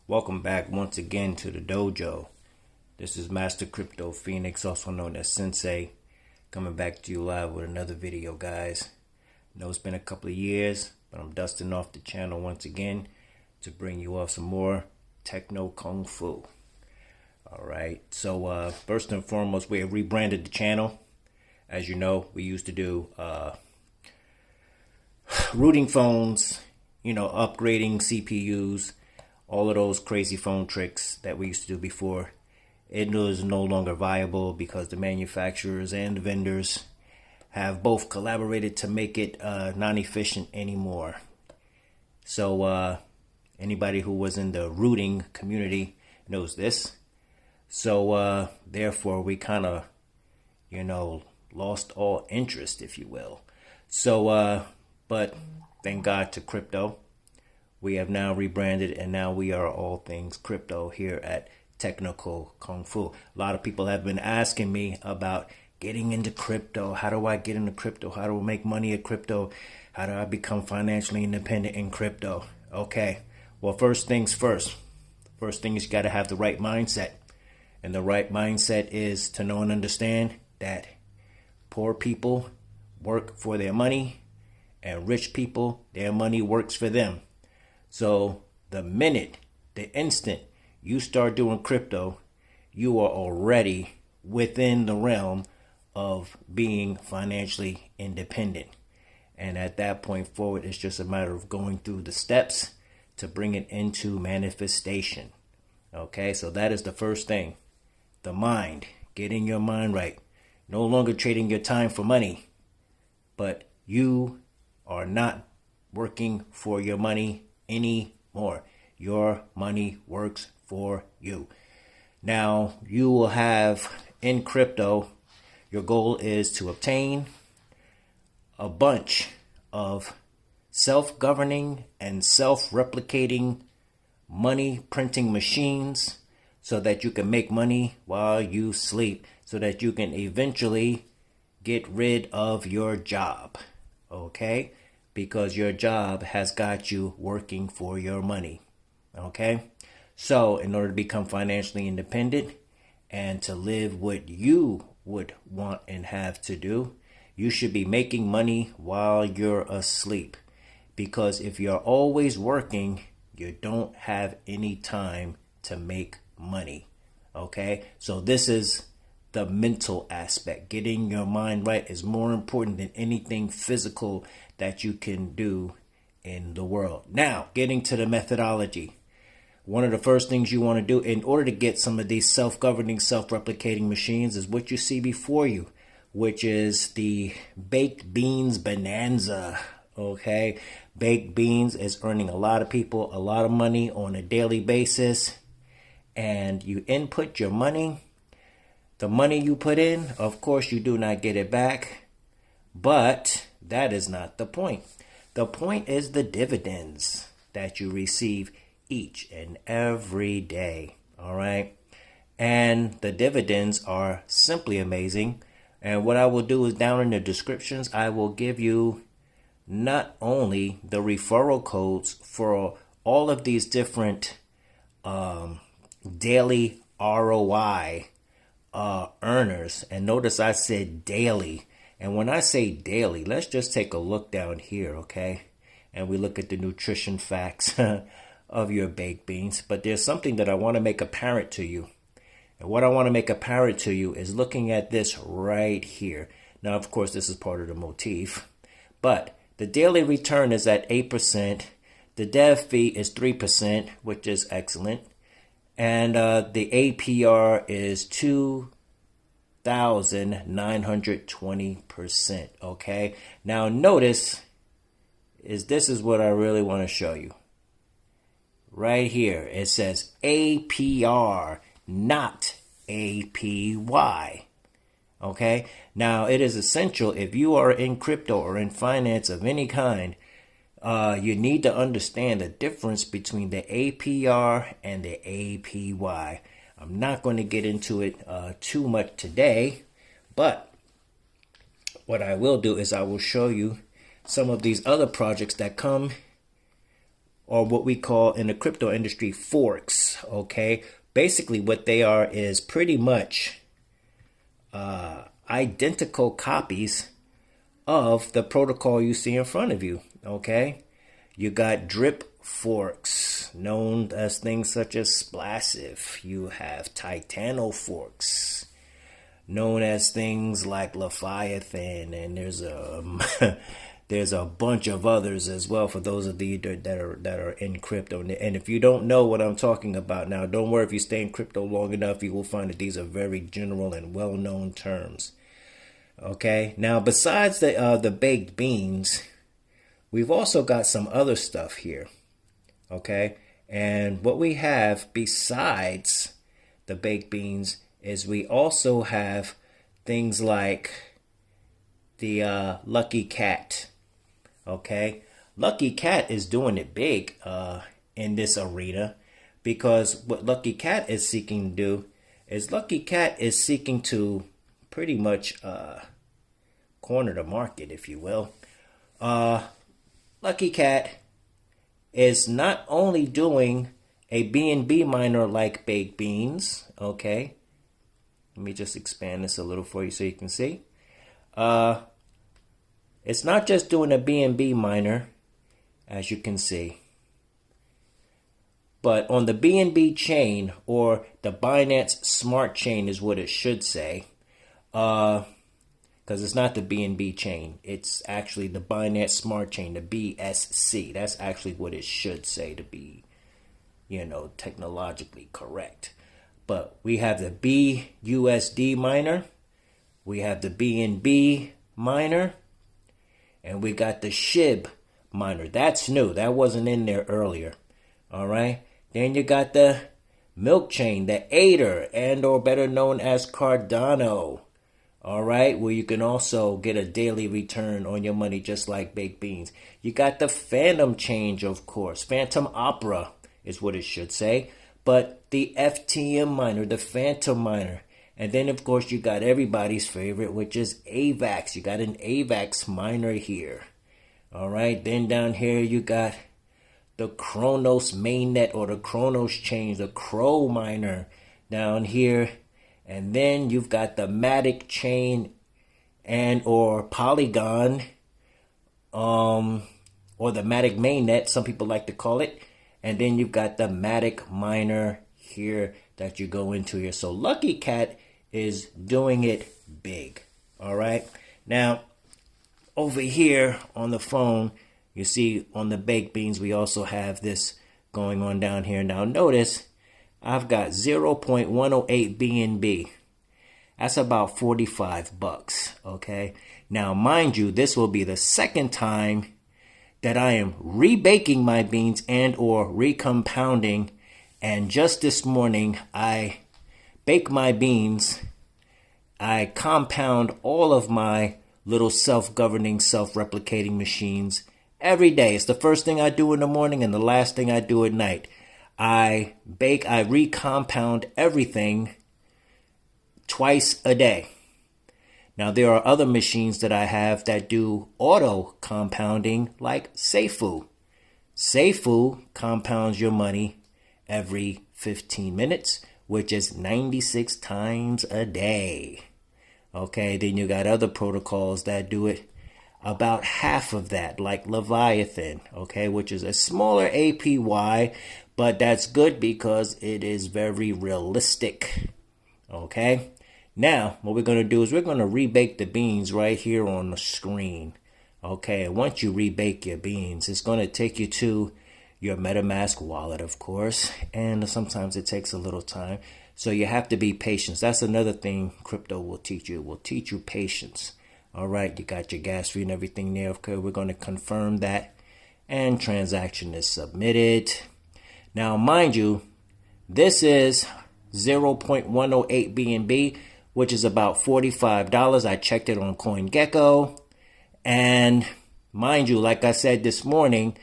Welcome back once again to the Dojo. This is Master Crypto Phoenix, also known as Sensei, coming back to you live with another video, guys. I know it's been a couple of years, but I'm dusting off the channel once again to bring you off some more techno kung fu. Alright, so first and foremost, we have rebranded the channel. As you know, we used to do routing phones, upgrading CPUs, all of those crazy phone tricks that we used to do before. It was no longer viable because the manufacturers and the vendors have both collaborated to make it non-efficient anymore. So anybody who was in the routing community knows this. So therefore we kind of, lost all interest, if you will. So, but thank God to crypto. We have now rebranded, and now we are all things crypto here at Technical Kung Fu. A lot of people have been asking me about getting into crypto. How do I get into crypto? How do I make money at crypto? How do I become financially independent in crypto? Okay, well, first things first. First thing is you got to have the right mindset. And the right mindset is to know and understand that poor people work for their money, and rich people, their money works for them. So the instant you start doing crypto, you are already within the realm of being financially independent. And at that point forward, it's just a matter of going through the steps to bring it into manifestation. Okay, so that is the first thing. The mind, getting your mind right. No longer trading your time for money, but you are not working for your money anymore. Your money works for you. Now, you will have in crypto, your goal is to obtain a bunch of self-governing and self-replicating money printing machines so that you can make money while you sleep, so that you can eventually get rid of your job. Okay? Because your job has got you working for your money. Okay? So, in order to become financially independent and to live what you would want and have to do, you should be making money while you're asleep. Because if you're always working, you don't have any time to make money. Okay? So this is the mental aspect. Getting your mind right is more important than anything physical that you can do in the world. Now, getting to the methodology. One of the first things you want to do in order to get some of these self-governing, self-replicating machines is what you see before you, which is the baked beans bonanza. Okay? Baked beans is earning a lot of people a lot of money on a daily basis. And you input your money. The money you put in, of course, you do not get it back. But that is not the point. The point is the dividends that you receive each and every day. All right. And the dividends are simply amazing. And what I will do is down in the descriptions, I will give you not only the referral codes for all of these different daily ROI earners. And notice I said daily. And when I say daily, let's just take a look down here, okay? And we look at the nutrition facts of your baked beans. But there's something that I want to make apparent to you. And what I want to make apparent to you is looking at this right here. Now, of course, this is part of the motif. But the daily return is at 8%. The dev fee is 3%, which is excellent. And the APR is 2,920%. Okay. Now notice this is what I really want to show you. Right here, it says APR, not APY. Okay. Now it is essential if you are in crypto or in finance of any kind. You need to understand the difference between the APR and the APY. I'm not going to get into it too much today, but what I will do is I will show you some of these other projects that come or what we call in the crypto industry forks. Okay, basically what they are is pretty much identical copies of the protocol you see in front of you. Okay, you got drip forks, known as things such as Splasive. You have Titano forks, known as things like Leviathan, and there's a there's a bunch of others as well for those of you that are in crypto. And if you don't know what I'm talking about now, don't worry. If you stay in crypto long enough, you will find that these are very general and well-known terms. Okay, now besides the baked beans, we've also got some other stuff here. Okay, and what we have besides the baked beans is we also have things like the Lucky Cat. Okay, Lucky Cat is doing it big in this arena, because what Lucky Cat is seeking to do is Lucky Cat is seeking to pretty much corner the market, if you will. Lucky Cat is not only doing a BNB miner like baked beans. Okay, let me just expand this a little for you so you can see. It's not just doing a BNB miner, as you can see, but on the BNB chain, or the Binance Smart Chain is what it should say, because it's not the BNB chain. It's actually the Binance Smart Chain, the BSC. That's actually what it should say to be, technologically correct. But we have the BUSD miner, we have the BNB miner, and we got the SHIB miner. That's new. That wasn't in there earlier. All right. Then you got the milk chain, the Ader, and or better known as Cardano. All right, where you can also get a daily return on your money just like baked beans. You got the Phantom chain, of course. Phantom Opera is what it should say. But the FTM miner, the Phantom miner. And then, of course, you got everybody's favorite, which is AVAX. You got an AVAX miner here. All right. Then down here, you got the Kronos mainnet, or the Kronos chain, the Crow miner down here. And then you've got the Matic chain and or Polygon, or the Matic mainnet, some people like to call it. And then you've got the Matic miner here that you go into here. So Lucky Cat is doing it big. All right. Now, over here on the phone, you see on the baked beans, we also have this going on down here. Now, notice I've got 0.108 BNB. That's about 45 bucks. Okay. Now, mind you, this will be the second time that I am rebaking my beans and or recompounding. And just this morning, I bake my beans. I compound all of my little self-governing, self-replicating machines every day. It's the first thing I do in the morning and the last thing I do at night. I recompound everything twice a day. Now, there are other machines that I have that do auto compounding, like Seifu. Seifu compounds your money every 15 minutes, which is 96 times a day. Okay, then you got other protocols that do it about half of that, like Leviathan, okay, which is a smaller APY, but that's good because it is very realistic. Okay, now what we're going to do is we're going to rebake the beans right here on the screen. Okay, and once you rebake your beans, it's going to take you to your MetaMask wallet, of course, and sometimes it takes a little time. So you have to be patient. That's another thing crypto will teach you. It will teach you patience. All right, you got your gas fee and everything there. Okay, we're going to confirm that. And transaction is submitted. Now, mind you, this is 0.108 BNB, which is about $45. I checked it on CoinGecko. And mind you, like I said this morning,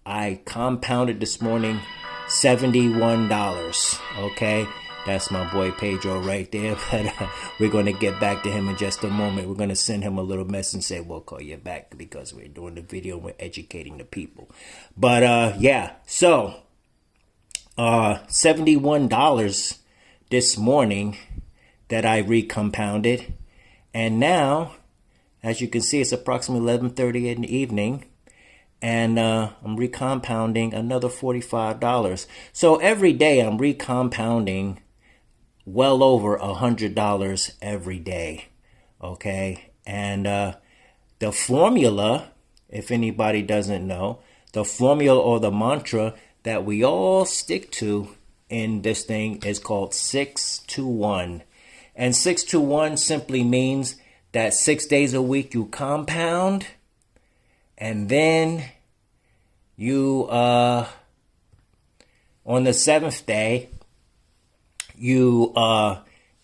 I compounded this morning $71. Okay, That's my boy Pedro right there. But we're going to get back to him in just a moment. We're going to send him a little message and say, we'll call you back because we're doing the video and we're educating the people. But yeah, so $71 this morning that I recompounded. And now, as you can see, it's approximately 11:30 in the evening. And I'm recompounding another $45. So every day I'm recompounding well over $100 every day. Okay. And the formula, if anybody doesn't know, the formula or the mantra that we all stick to in this thing is called 6-to-1. And 6-to-1 simply means that 6 days a week you compound, and then you, on the 7th day, you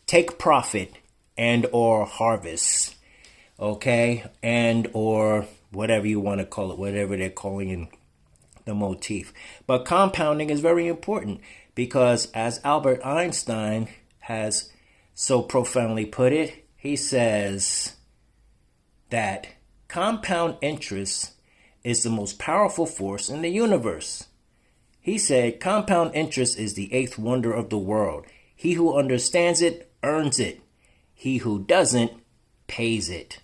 take profit and or harvest, okay? And or whatever you want to call it, whatever they're calling in the motif. But compounding is very important because, as Albert Einstein has so profoundly put it, he says that compound interest is the most powerful force in the universe. He said compound interest is the 8th wonder of the world. He who understands it earns it. He who doesn't pays it.